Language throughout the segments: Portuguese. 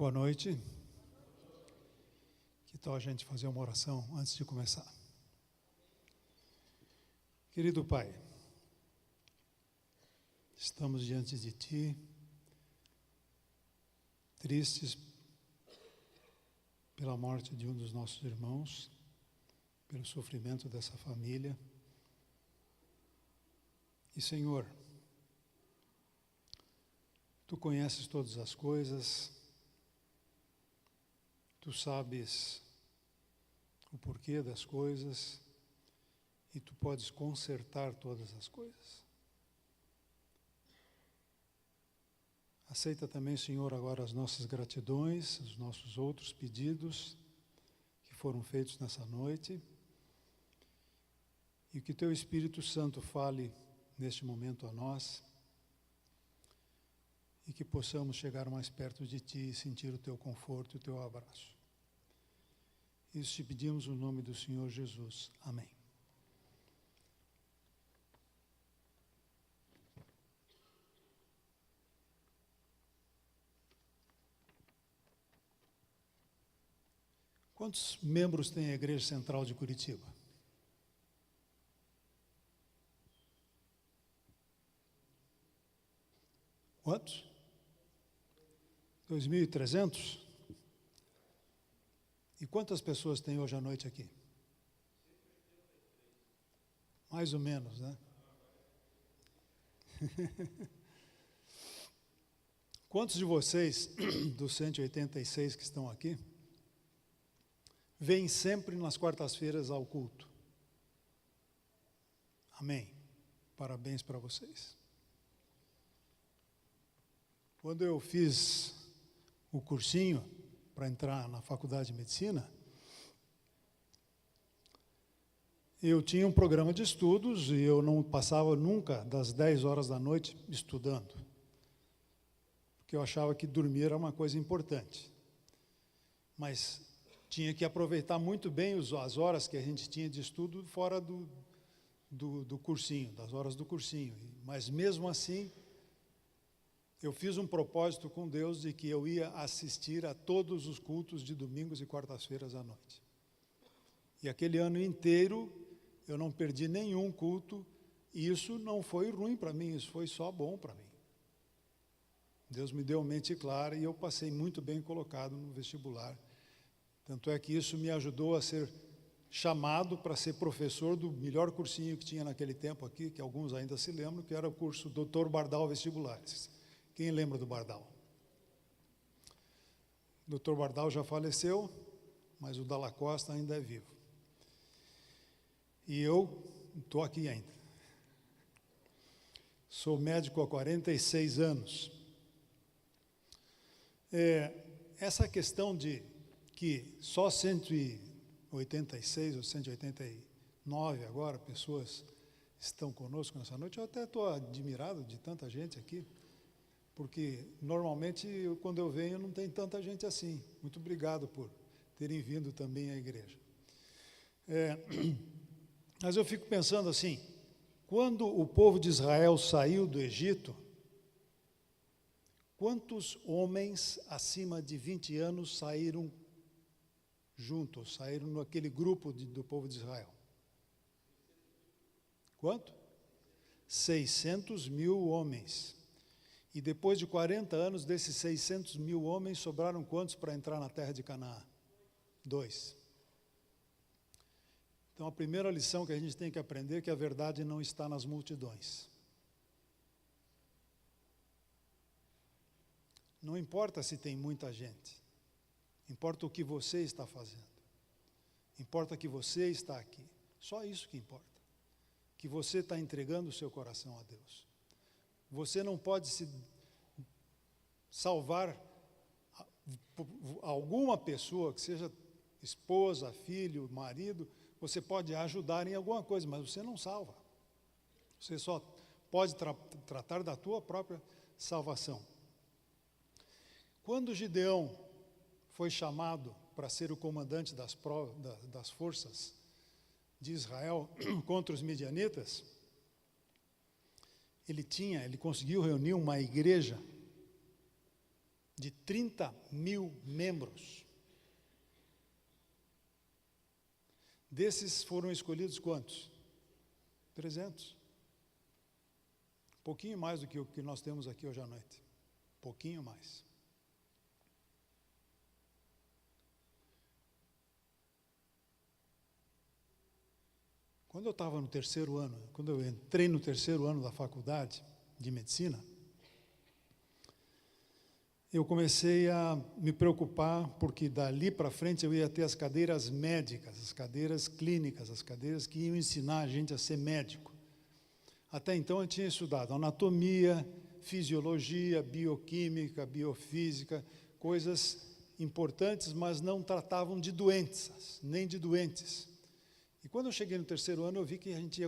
Boa noite. Que tal a gente fazer uma oração antes de começar? Querido Pai, estamos diante de Ti, tristes pela morte de um dos nossos irmãos, pelo sofrimento dessa família. E, Senhor, Tu conheces todas as coisas, Tu sabes o porquê das coisas e Tu podes consertar todas as coisas. Aceita também, Senhor, agora as nossas gratidões, os nossos outros pedidos que foram feitos nessa noite e que Teu Espírito Santo fale neste momento a nós e que possamos chegar mais perto de Ti e sentir o Teu conforto e o Teu abraço. Isso te pedimos no nome do Senhor Jesus. Amém. Quantos membros tem a Igreja Central de Curitiba? Quantos? 2.300? E quantas pessoas tem hoje à noite aqui? Mais ou menos, né? Quantos de vocês, dos 186 que estão aqui, vêm sempre nas quartas-feiras ao culto? Amém. Parabéns para vocês. Quando eu fiz o cursinho para entrar na faculdade de medicina, eu tinha um programa de estudos e eu não passava nunca das 10 horas da noite estudando, porque eu achava que dormir era uma coisa importante. Mas tinha que aproveitar muito bem as horas que a gente tinha de estudo fora do cursinho, das horas do cursinho. Mas mesmo assim, eu fiz um propósito com Deus de que eu ia assistir a todos os cultos de domingos e quartas-feiras à noite. E aquele ano inteiro eu não perdi nenhum culto, e isso não foi ruim para mim, isso foi só bom para mim. Deus me deu mente clara e eu passei muito bem colocado no vestibular. Tanto é que isso me ajudou a ser chamado para ser professor do melhor cursinho que tinha naquele tempo aqui, que alguns ainda se lembram, que era o curso Dr. Bardal Vestibulares. Quem lembra do Bardal? O Dr. Bardal já faleceu, mas o Dalla Costa ainda é vivo. E eu estou aqui ainda. Sou médico há 46 anos. Essa questão de que só 186 ou 189 agora pessoas estão conosco nessa noite, eu até estou admirado de tanta gente aqui, porque normalmente quando eu venho não tem tanta gente assim. Muito obrigado por terem vindo também à igreja. Mas eu fico pensando assim, quando o povo de Israel saiu do Egito, quantos homens acima de 20 anos saíram juntos, saíram naquele grupo do povo de Israel? Quanto? 600.000 homens. E depois de 40 anos, desses 600.000 homens, sobraram quantos para entrar na terra de Canaã? 2. Então, a primeira lição que a gente tem que aprender é que a verdade não está nas multidões. Não importa se tem muita gente, importa o que você está fazendo, importa que você está aqui, só isso que importa, que você está entregando o seu coração a Deus. Você não pode se salvar alguma pessoa, que seja esposa, filho, marido, você pode ajudar em alguma coisa, mas você não salva. Você só pode tratar da tua própria salvação. Quando Gideão foi chamado para ser o comandante das forças de Israel contra os midianitas, ele conseguiu reunir uma igreja de de 30 mil membros. Desses foram escolhidos quantos? 300. Um pouquinho mais do que o que nós temos aqui hoje à noite. Um pouquinho mais. Quando eu estava no terceiro ano, quando eu entrei no terceiro ano da faculdade de medicina, eu comecei a me preocupar, porque dali para frente eu ia ter as cadeiras médicas, as cadeiras clínicas, as cadeiras que iam ensinar a gente a ser médico. Até então eu tinha estudado anatomia, fisiologia, bioquímica, biofísica, coisas importantes, mas não tratavam de doenças, nem de doentes. E quando eu cheguei no terceiro ano, eu vi que a gente ia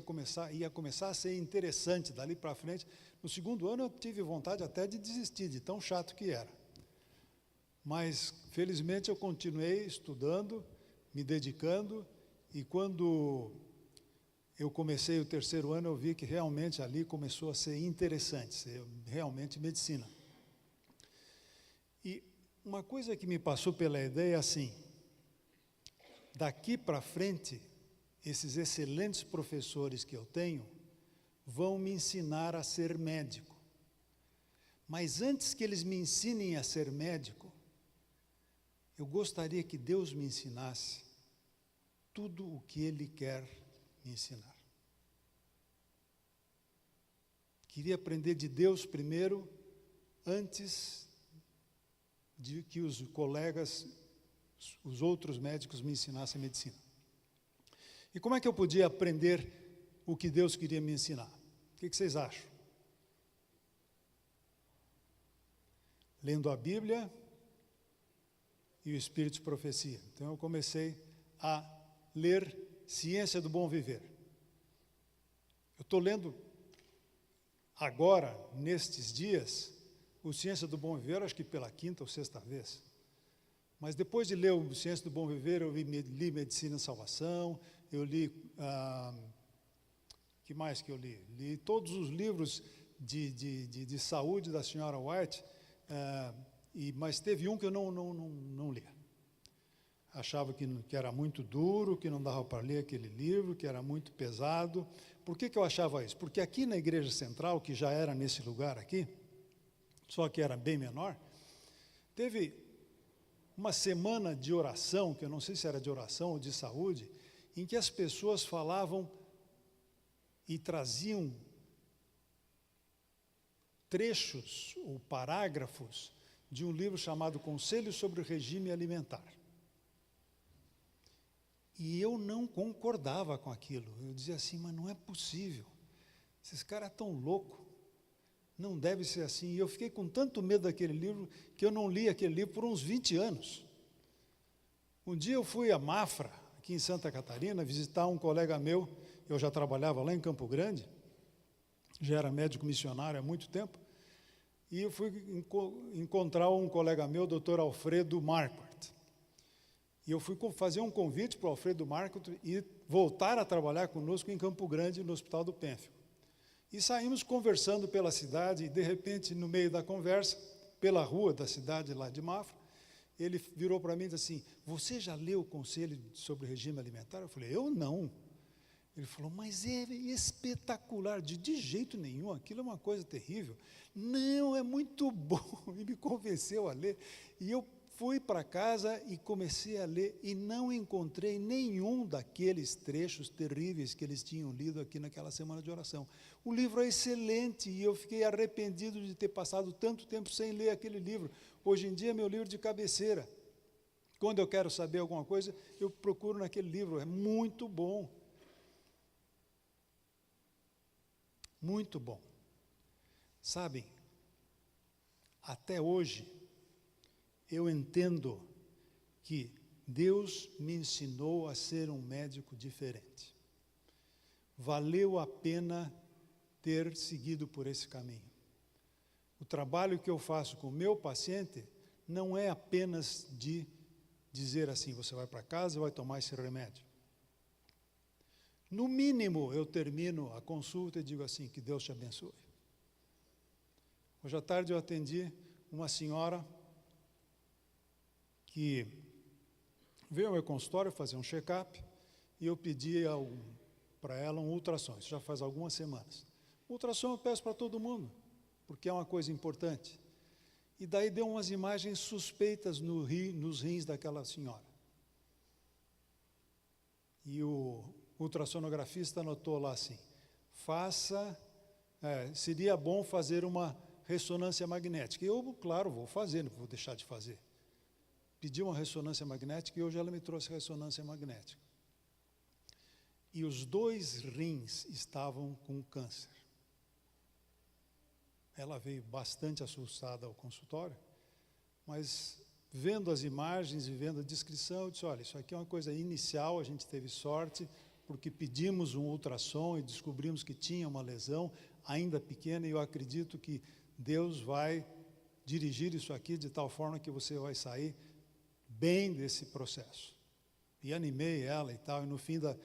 começar a ser interessante dali para frente. No segundo ano, eu tive vontade até de desistir, de tão chato que era. Mas, felizmente, eu continuei estudando, me dedicando, e quando eu comecei o terceiro ano, eu vi que realmente ali começou a ser interessante, ser realmente medicina. E uma coisa que me passou pela ideia é assim: daqui para frente, esses excelentes professores que eu tenho vão me ensinar a ser médico. Mas antes que eles me ensinem a ser médico, eu gostaria que Deus me ensinasse tudo o que Ele quer me ensinar. Queria aprender de Deus primeiro, antes de que os colegas, os outros médicos me ensinassem medicina. E como é que eu podia aprender o que Deus queria me ensinar? O que vocês acham? Lendo a Bíblia e o Espírito de Profecia. Então eu comecei a ler Ciência do Bom Viver. Eu estou lendo agora, nestes dias, o Ciência do Bom Viver, acho que pela quinta ou sexta vez. Mas depois de ler o Ciência do Bom Viver, eu li Medicina e Salvação, eu li, que mais que eu li? Li todos os livros de saúde da senhora White, mas teve um que eu não li. Achava que era muito duro, que não dava para ler aquele livro, que era muito pesado. Por que eu achava isso? Porque aqui na Igreja Central, que já era nesse lugar aqui, só que era bem menor, teve uma semana de oração, que eu não sei se era de oração ou de saúde, em que as pessoas falavam e traziam trechos ou parágrafos de um livro chamado Conselhos sobre o Regime Alimentar. E eu não concordava com aquilo. Eu dizia assim, mas não é possível. Esses caras estão loucos. Não deve ser assim. E eu fiquei com tanto medo daquele livro que eu não li aquele livro por uns 20 anos. Um dia eu fui a Mafra, aqui em Santa Catarina, visitar um colega meu. Eu já trabalhava lá em Campo Grande, já era médico missionário há muito tempo, e eu fui encontrar um colega meu, o doutor Alfredo Marquardt. E eu fui fazer um convite para o Alfredo Marquardt e voltar a trabalhar conosco em Campo Grande, no Hospital do Pênfico. E saímos conversando pela cidade, e de repente, no meio da conversa, pela rua da cidade lá de Mafra, ele virou para mim e disse assim, você já leu o Conselho sobre o Regime Alimentar? Eu falei, eu não. Ele falou, mas é espetacular, de jeito nenhum, aquilo é uma coisa terrível. Não, é muito bom, e me convenceu a ler. E eu fui para casa e comecei a ler, e não encontrei nenhum daqueles trechos terríveis que eles tinham lido aqui naquela semana de oração. O livro é excelente, e eu fiquei arrependido de ter passado tanto tempo sem ler aquele livro. Hoje em dia é meu livro de cabeceira. Quando eu quero saber alguma coisa, eu procuro naquele livro, é muito bom. Muito bom. Sabem, até hoje, eu entendo que Deus me ensinou a ser um médico diferente. Valeu a pena ter seguido por esse caminho. O trabalho que eu faço com o meu paciente não é apenas de dizer assim, você vai para casa e vai tomar esse remédio. No mínimo, eu termino a consulta e digo assim, que Deus te abençoe. Hoje à tarde eu atendi uma senhora que veio ao meu consultório fazer um check-up e eu pedi para ela um ultrassom, isso já faz algumas semanas. Ultrassom eu peço para todo mundo, porque é uma coisa importante. E daí deu umas imagens suspeitas nos rins daquela senhora. E o ultrassonografista anotou lá assim, seria bom fazer uma ressonância magnética. E eu, claro, vou fazer, não vou deixar de fazer. Pedi uma ressonância magnética e hoje ela me trouxe ressonância magnética. E os 2 rins estavam com câncer. Ela veio bastante assustada ao consultório, mas vendo as imagens e vendo a descrição, eu disse, olha, isso aqui é uma coisa inicial, a gente teve sorte, porque pedimos um ultrassom e descobrimos que tinha uma lesão, ainda pequena, e eu acredito que Deus vai dirigir isso aqui de tal forma que você vai sair bem desse processo. E animei ela e tal, e no fim da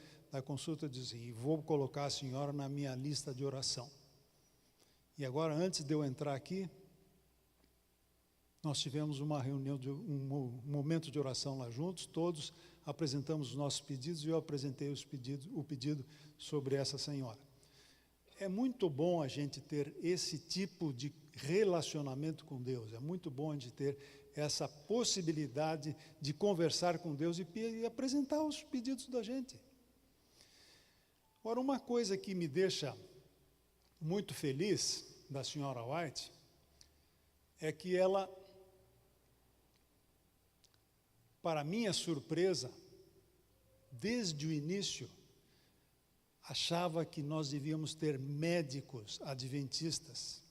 consulta eu disse, e vou colocar a senhora na minha lista de oração. E agora, antes de eu entrar aqui, nós tivemos uma reunião, um momento de oração lá juntos, todos apresentamos os nossos pedidos e eu apresentei o pedido sobre essa senhora. É muito bom a gente ter esse tipo de relacionamento com Deus, é muito bom a gente ter essa possibilidade de conversar com Deus e apresentar os pedidos da gente. Agora, uma coisa que me deixa muito feliz da senhora White é que ela, para minha surpresa, desde o início, achava que nós devíamos ter médicos adventistas.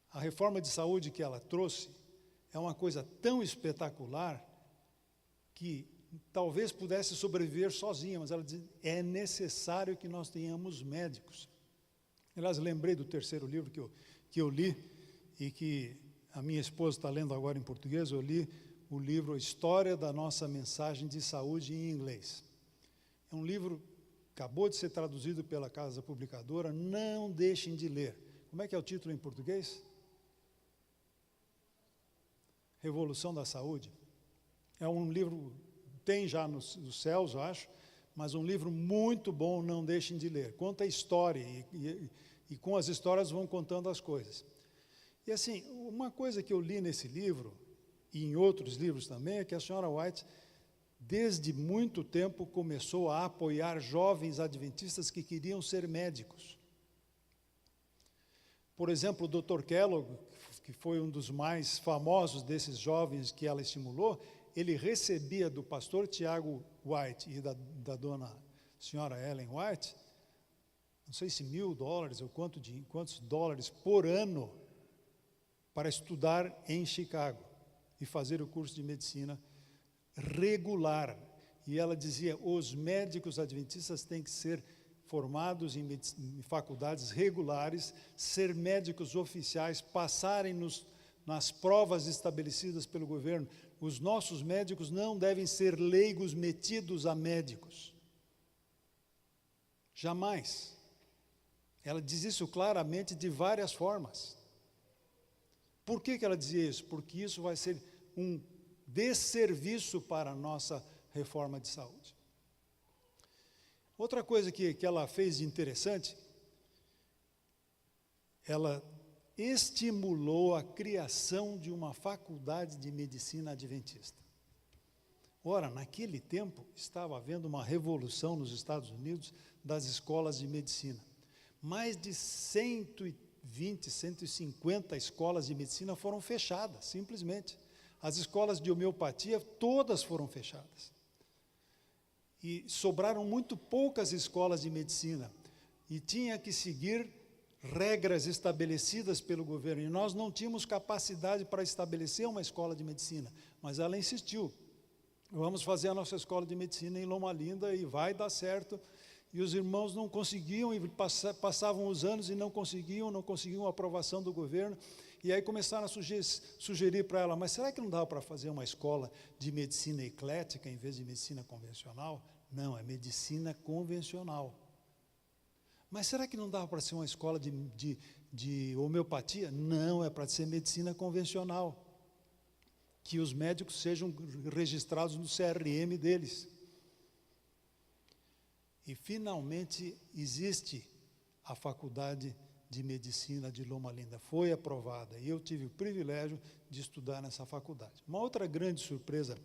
A reforma de saúde que ela trouxe é uma coisa tão espetacular que talvez pudesse sobreviver sozinha, mas ela diz, é necessário que nós tenhamos médicos. Aliás, lembrei do 3º livro que eu li, e que a minha esposa está lendo agora em português. Eu li o livro História da Nossa Mensagem de Saúde em inglês. É um livro, acabou de ser traduzido pela Casa Publicadora, não deixem de ler. Como é que é o título em português? Revolução da Saúde. É um livro, tem já nos céus, eu acho, mas um livro muito bom, não deixem de ler. Conta a história e com as histórias vão contando as coisas. E assim, uma coisa que eu li nesse livro, e em outros livros também, é que a senhora White, desde muito tempo, começou a apoiar jovens adventistas que queriam ser médicos. Por exemplo, o Dr. Kellogg, que foi um dos mais famosos desses jovens que ela estimulou, ele recebia do pastor Tiago White e da dona senhora Ellen White, não sei se $1.000 ou quantos dólares por ano para estudar em Chicago e fazer o curso de medicina regular. E ela dizia, os médicos adventistas têm que ser formados em faculdades regulares, ser médicos oficiais, passarem nas provas estabelecidas pelo governo. Os nossos médicos não devem ser leigos metidos a médicos. Jamais. Ela diz isso claramente de várias formas. Por que ela dizia isso? Porque isso vai ser um desserviço para a nossa reforma de saúde. Outra coisa que ela fez de interessante, ela estimulou a criação de uma faculdade de medicina adventista. Ora, naquele tempo, estava havendo uma revolução nos Estados Unidos das escolas de medicina. Mais de 120, 150 escolas de medicina foram fechadas, simplesmente. As escolas de homeopatia, todas foram fechadas. E sobraram muito poucas escolas de medicina. E tinha que seguir regras estabelecidas pelo governo. E nós não tínhamos capacidade para estabelecer uma escola de medicina. Mas ela insistiu. Vamos fazer a nossa escola de medicina em Loma Linda e vai dar certo. E os irmãos não conseguiam, e passavam os anos e não conseguiam a aprovação do governo. E aí começaram a sugerir para ela, mas será que não dá para fazer uma escola de medicina eclética em vez de medicina convencional? Não, é medicina convencional. Mas será que não dá para ser uma escola de homeopatia? Não, é para ser medicina convencional. que os médicos sejam registrados no CRM deles. E, finalmente, existe a Faculdade de Medicina de Loma Linda. Foi aprovada, e eu tive o privilégio de estudar nessa faculdade. Uma outra grande surpresa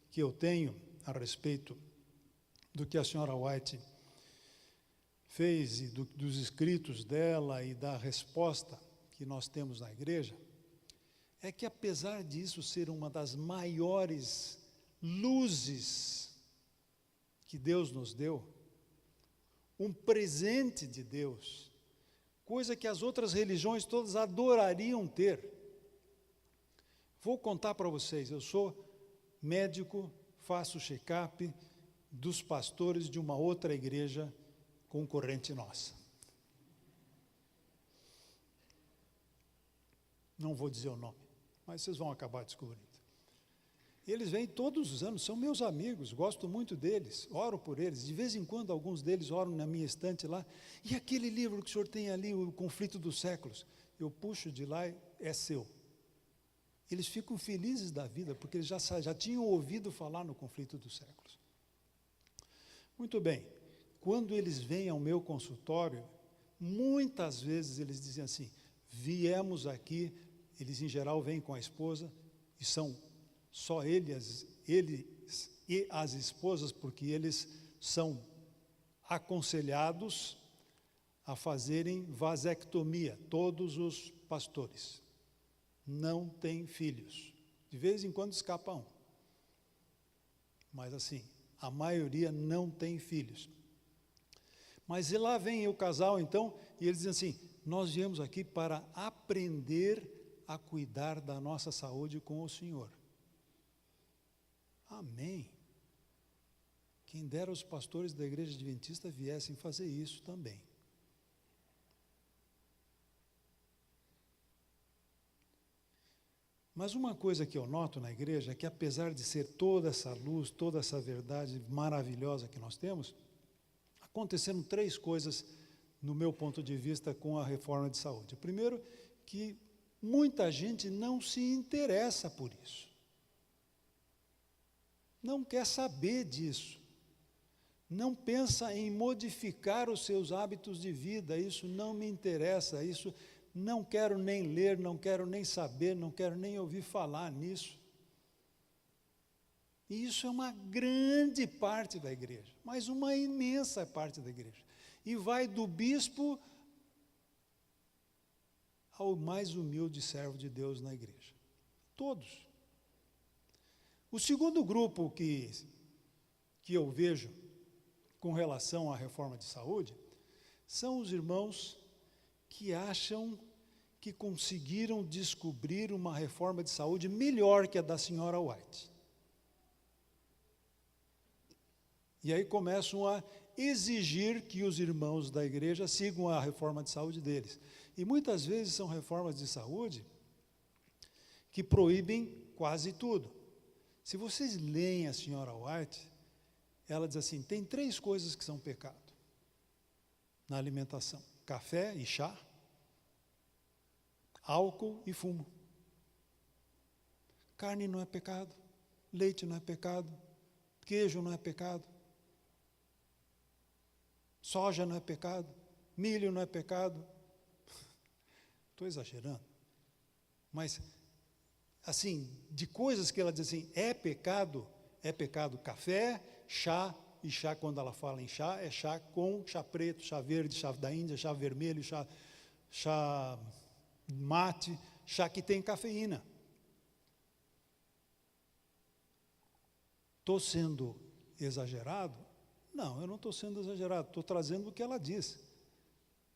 que eu tenho a respeito do que a senhora White fez, e dos escritos dela e da resposta que nós temos na igreja, é que, apesar disso ser uma das maiores luzes que Deus nos deu, um presente de Deus, coisa que as outras religiões todas adorariam ter. Vou contar para vocês, eu sou médico, faço check-up dos pastores de uma outra igreja concorrente nossa. Não vou dizer o nome, mas vocês vão acabar descobrindo. Eles vêm todos os anos, são meus amigos, gosto muito deles, oro por eles. De vez em quando, alguns deles oram na minha estante lá. E aquele livro que o senhor tem ali, O Conflito dos Séculos, eu puxo de lá, é seu. Eles ficam felizes da vida, porque eles já tinham ouvido falar no Conflito dos Séculos. Muito bem, quando eles vêm ao meu consultório, muitas vezes eles dizem assim, viemos aqui, eles em geral vêm com a esposa, e são só eles e as esposas, porque eles são aconselhados a fazerem vasectomia, todos os pastores. Não têm filhos. De vez em quando escapa um. Mas assim, a maioria não tem filhos. Mas lá vem o casal, então, e eles dizem assim, nós viemos aqui para aprender a cuidar da nossa saúde com o Senhor. Amém. Quem dera os pastores da igreja adventista viessem fazer isso também. Mas uma coisa que eu noto na igreja é que, apesar de ser toda essa luz, toda essa verdade maravilhosa que nós temos, aconteceram 3 coisas, no meu ponto de vista, com a reforma de saúde. Primeiro, que muita gente não se interessa por isso. Não quer saber disso. Não pensa em modificar os seus hábitos de vida. Isso não me interessa, isso não quero nem ler, não quero nem saber, não quero nem ouvir falar nisso. E isso é uma grande parte da igreja, mas uma imensa parte da igreja. E vai do bispo ao mais humilde servo de Deus na igreja. Todos. O segundo grupo que eu vejo com relação à reforma de saúde são os irmãos que acham que conseguiram descobrir uma reforma de saúde melhor que a da senhora White. E aí começam a exigir que os irmãos da igreja sigam a reforma de saúde deles. E muitas vezes são reformas de saúde que proíbem quase tudo. Se vocês leem a senhora White, ela diz assim, tem 3 coisas que são pecado na alimentação. Café e chá, álcool e fumo. Carne não é pecado, leite não é pecado, queijo não é pecado, soja não é pecado, milho não é pecado. Estou exagerando, mas assim, de coisas que ela diz assim, é pecado café, chá, e chá, quando ela fala em chá, é chá com chá preto, chá verde, chá da Índia, chá vermelho, chá mate, chá que tem cafeína. Estou sendo exagerado? Não, eu não estou sendo exagerado, estou trazendo o que ela diz.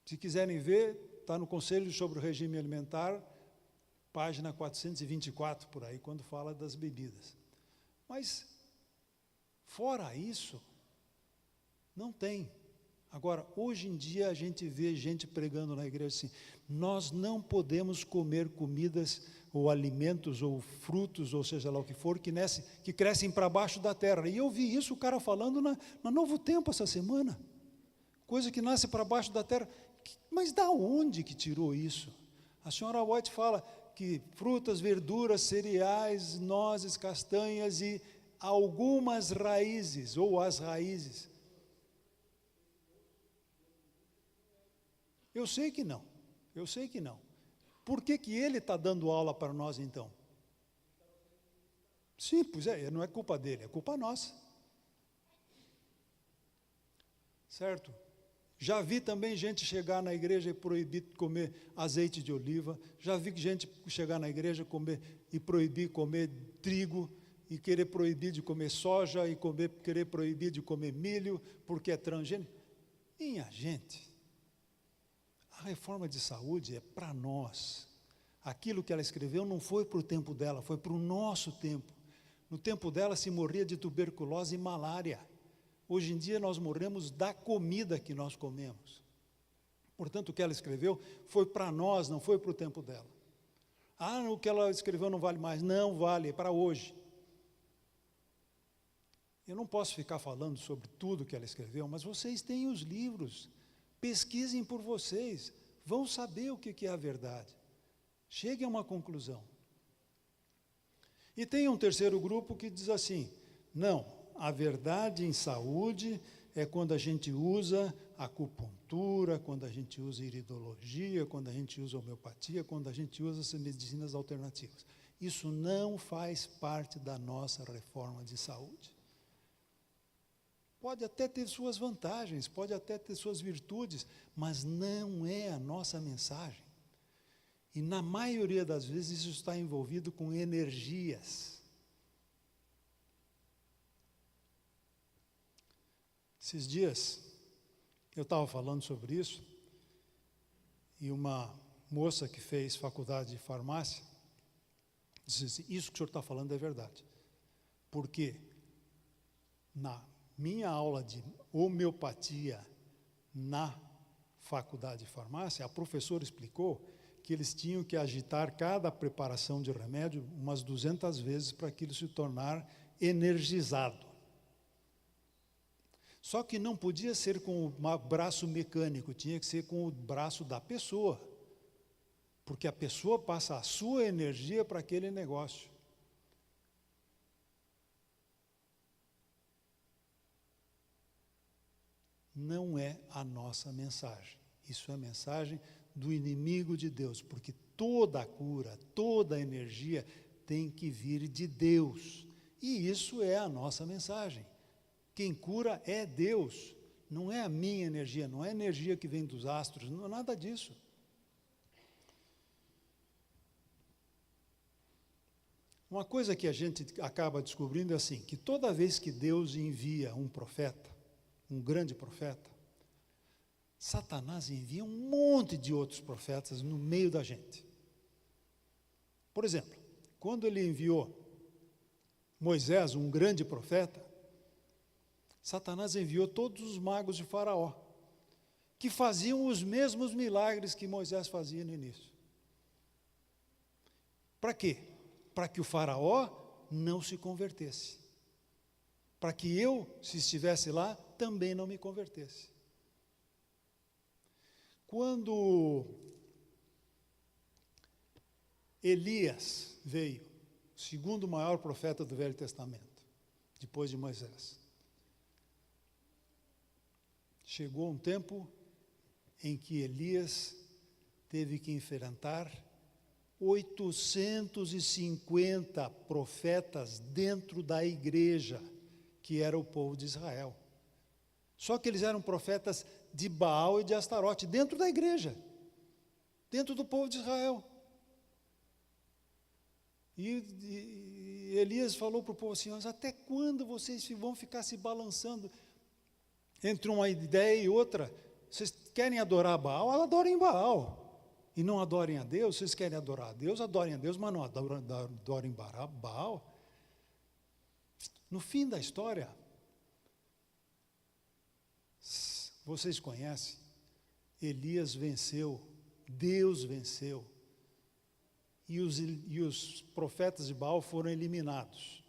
Se quiserem ver, está no Conselho sobre o Regime Alimentar, página 424, por aí, quando fala das bebidas. Mas, fora isso, não tem. Agora, hoje em dia, a gente vê gente pregando na igreja assim, nós não podemos comer comidas, ou alimentos, ou frutos, ou seja lá o que for, que crescem para baixo da terra. E eu vi isso, o cara falando na Novo Tempo essa semana. Coisa que nasce para baixo da terra. Mas da onde que tirou isso? A senhora White fala que frutas, verduras, cereais, nozes, castanhas e algumas raízes, ou as raízes. Eu sei que não, eu sei que não. Por que que ele está dando aula para nós, então? Sim, pois é, não é culpa dele, é culpa nossa. Certo? Já vi também gente chegar na igreja e proibir comer azeite de oliva, já vi gente chegar na igreja e proibir comer trigo, e querer proibir de comer soja, e querer proibir de comer milho, porque é transgênico. Minha gente, a reforma de saúde é para nós. Aquilo que ela escreveu não foi para o tempo dela, foi para o nosso tempo. No tempo dela se morria de tuberculose e malária. Hoje em dia nós morremos da comida que nós comemos. Portanto, o que ela escreveu foi para nós, não foi para o tempo dela. Ah, o que ela escreveu não vale mais. Não vale, é para hoje. Eu não posso ficar falando sobre tudo que ela escreveu, mas vocês têm os livros. Pesquisem por vocês. Vão saber o que é a verdade. Cheguem a uma conclusão. E tem um terceiro grupo que diz assim, não, a verdade em saúde é quando a gente usa acupuntura, quando a gente usa iridologia, quando a gente usa homeopatia, quando a gente usa essas medicinas alternativas. Isso não faz parte da nossa reforma de saúde. Pode até ter suas vantagens, pode até ter suas virtudes, mas não é a nossa mensagem. E na maioria das vezes isso está envolvido com energias. Esses dias, eu estava falando sobre isso, e uma moça que fez faculdade de farmácia, disse assim, isso que o senhor está falando é verdade. Porque na minha aula de homeopatia na faculdade de farmácia, a professora explicou que eles tinham que agitar cada preparação de remédio umas 200 vezes para aquilo se tornar energizado. Só que não podia ser com o braço mecânico, tinha que ser com o braço da pessoa, porque a pessoa passa a sua energia para aquele negócio. Não é a nossa mensagem, isso é a mensagem do inimigo de Deus, porque toda a cura, toda a energia tem que vir de Deus, e isso é a nossa mensagem. Quem cura é Deus, não é a minha energia, não é a energia que vem dos astros, não é nada disso. Uma coisa que a gente acaba descobrindo é assim, que toda vez que Deus envia um profeta, um grande profeta, Satanás envia um monte de outros profetas no meio da gente. Por exemplo, quando ele enviou Moisés, um grande profeta, Satanás enviou todos os magos de Faraó, que faziam os mesmos milagres que Moisés fazia no início. Para quê? Para que o Faraó não se convertesse. Para que eu, se estivesse lá, também não me convertesse. Quando Elias veio, o segundo maior profeta do Velho Testamento, depois de Moisés, chegou um tempo em que Elias teve que enfrentar 850 profetas dentro da igreja, que era o povo de Israel. Só que eles eram profetas de Baal e de Astarote, dentro da igreja, dentro do povo de Israel. E Elias falou para o povo assim, mas até quando vocês vão ficar se balançando entre uma ideia e outra? Vocês querem adorar Baal? Adorem Baal. E não adorem a Deus. Vocês querem adorar a Deus? Adorem a Deus, mas não adorem Baal. No fim da história, vocês conhecem, Elias venceu, Deus venceu, e os profetas de Baal foram eliminados,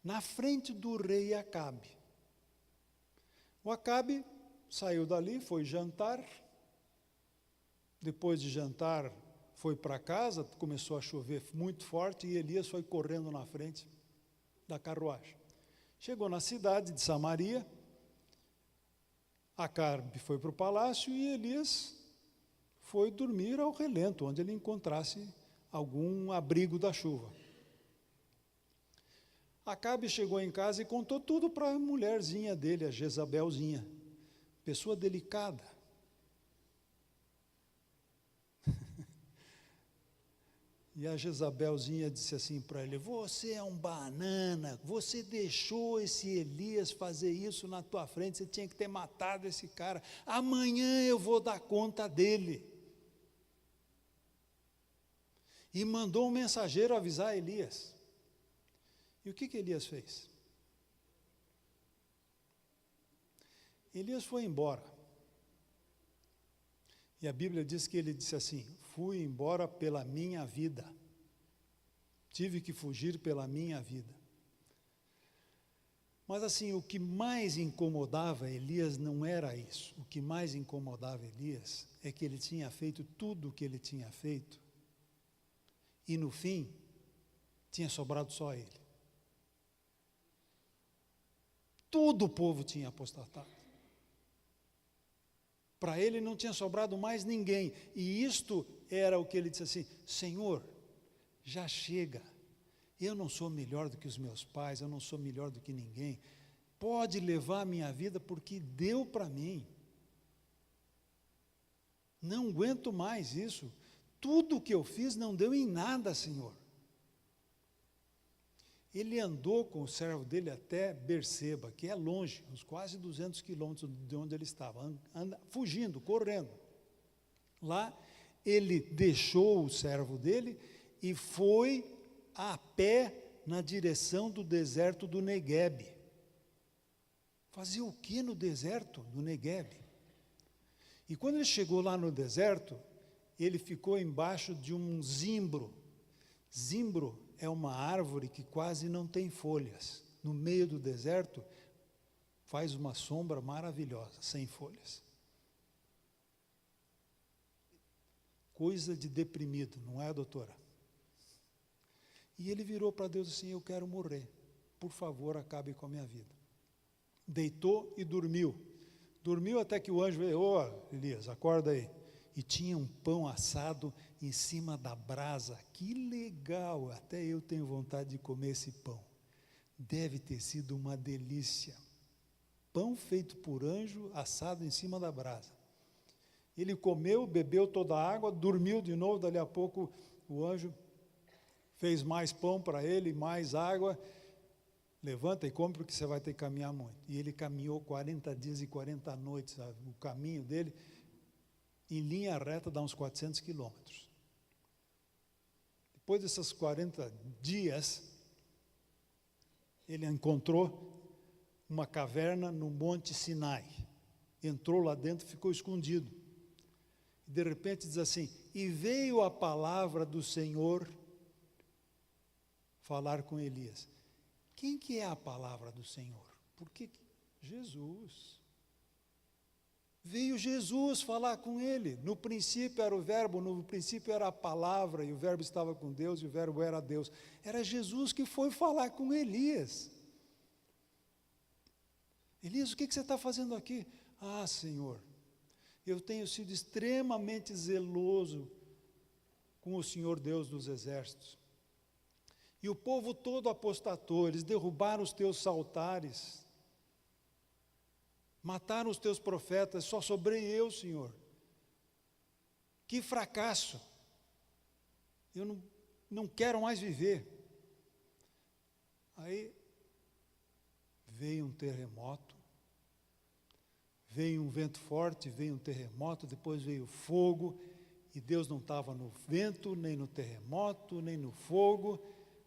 na frente do rei Acabe. O Acabe saiu dali, foi jantar, depois de jantar, foi para casa, começou a chover muito forte e Elias foi correndo na frente da carruagem. Chegou na cidade de Samaria, Acabe foi para o palácio e Elias foi dormir ao relento, onde ele encontrasse algum abrigo da chuva. Acabe chegou em casa e contou tudo para a mulherzinha dele, a Jezabelzinha, pessoa delicada. E a Jezabelzinha disse assim para ele: você é um banana, você deixou esse Elias fazer isso na tua frente, você tinha que ter matado esse cara, amanhã eu vou dar conta dele. E mandou um mensageiro avisar Elias. E o que Elias fez? Elias foi embora. E a Bíblia diz que ele disse assim: fui embora pela minha vida. Tive que fugir pela minha vida. Mas assim, o que mais incomodava Elias não era isso. O que mais incomodava Elias é que ele tinha feito tudo o que ele tinha feito. E no fim, tinha sobrado só ele. Todo o povo tinha apostatado. Para ele não tinha sobrado mais ninguém. E isto era o que ele disse assim: Senhor, já chega. Eu não sou melhor do que os meus pais, eu não sou melhor do que ninguém. Pode levar a minha vida porque deu para mim. Não aguento mais isso. Tudo o que eu fiz não deu em nada, Senhor. Ele andou com o servo dele até Berseba, que é longe, uns quase 200 quilômetros de onde ele estava, fugindo, correndo. Lá, ele deixou o servo dele e foi a pé na direção do deserto do Neguebe. Fazia o que no deserto do Neguebe? E quando ele chegou lá no deserto, ele ficou embaixo de um zimbro. Zimbro é uma árvore que quase não tem folhas. No meio do deserto, faz uma sombra maravilhosa, sem folhas. Coisa de deprimido, não é, doutora? E ele virou para Deus assim: eu quero morrer. Por favor, acabe com a minha vida. Deitou e dormiu. Dormiu até que o anjo veio: ô, Elias, acorda aí. E tinha um pão assado em cima da brasa. Que legal, até eu tenho vontade de comer esse pão. Deve ter sido uma delícia. Pão feito por anjo, assado em cima da brasa. Ele comeu, bebeu toda a água, dormiu de novo. Dali a pouco o anjo fez mais pão para ele, mais água. Levanta e come porque você vai ter que caminhar muito. E ele caminhou 40 dias e 40 noites, sabe? O caminho dele, em linha reta, dá uns 400 quilômetros. Depois desses 40 dias, ele encontrou uma caverna no Monte Sinai. Entrou lá dentro e ficou escondido. E de repente diz assim: e veio a palavra do Senhor falar com Elias. Quem que é a palavra do Senhor? Porque Jesus. Veio Jesus falar com ele. No princípio era o verbo, no princípio era a palavra, e o verbo estava com Deus, e o verbo era Deus. Era Jesus que foi falar com Elias. Elias, o que você está fazendo aqui? Ah, Senhor, eu tenho sido extremamente zeloso com o Senhor Deus dos exércitos. E o povo todo apostatou, eles derrubaram os teus altares, mataram os teus profetas, só sobrei eu, Senhor. Que fracasso! Eu não quero mais viver. Aí veio um terremoto, veio um vento forte, veio um terremoto, depois veio fogo, e Deus não estava no vento, nem no terremoto, nem no fogo,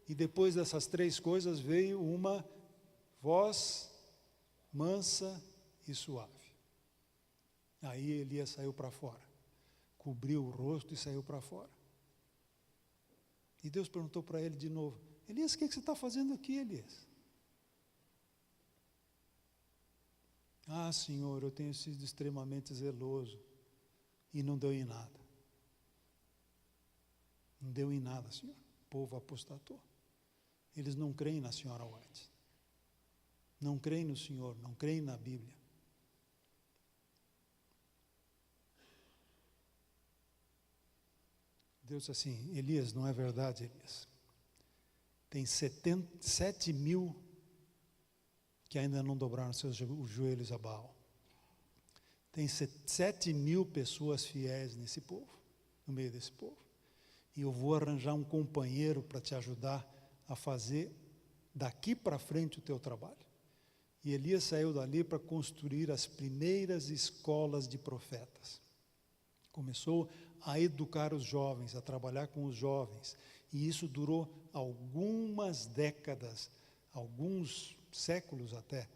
e depois dessas três coisas veio uma voz mansa e suave. Aí Elias saiu para fora, cobriu o rosto e saiu para fora. E Deus perguntou para ele de novo: Elias, o que você está fazendo aqui, Elias? Ah, Senhor, eu tenho sido extremamente zeloso e não deu em nada. Não deu em nada, senhor. O povo apostatou. Eles não creem na senhora White. Não creem no Senhor, não creem na Bíblia. Deus disse assim: Elias, não é verdade, Elias. Tem 7 mil que ainda não dobraram seus joelhos a Baal. Tem 7 mil pessoas fiéis nesse povo, no meio desse povo. E eu vou arranjar um companheiro para te ajudar a fazer daqui para frente o teu trabalho. E Elias saiu dali para construir as primeiras escolas de profetas. Começou a educar os jovens, a trabalhar com os jovens. E isso durou algumas décadas, alguns séculos até.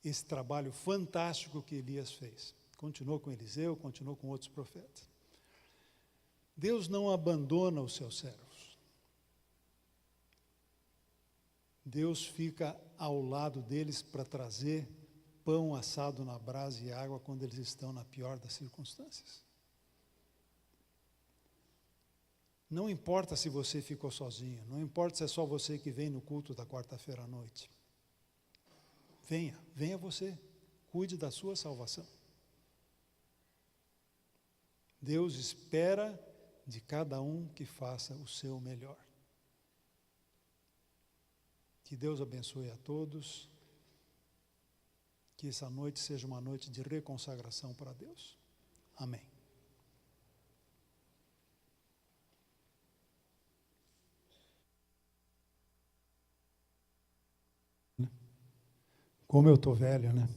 Esse trabalho fantástico que Elias fez. Continuou com Eliseu, continuou com outros profetas. Deus não abandona os seus servos. Deus fica ao lado deles para trazer pão assado na brasa e água quando eles estão na pior das circunstâncias. Não importa se você ficou sozinho, não importa se é só você que vem no culto da quarta-feira à noite. Venha você, cuide da sua salvação. Deus espera de cada um que faça o seu melhor. Que Deus abençoe a todos. Que essa noite seja uma noite de reconsagração para Deus. Amém. Como eu estou velho, né?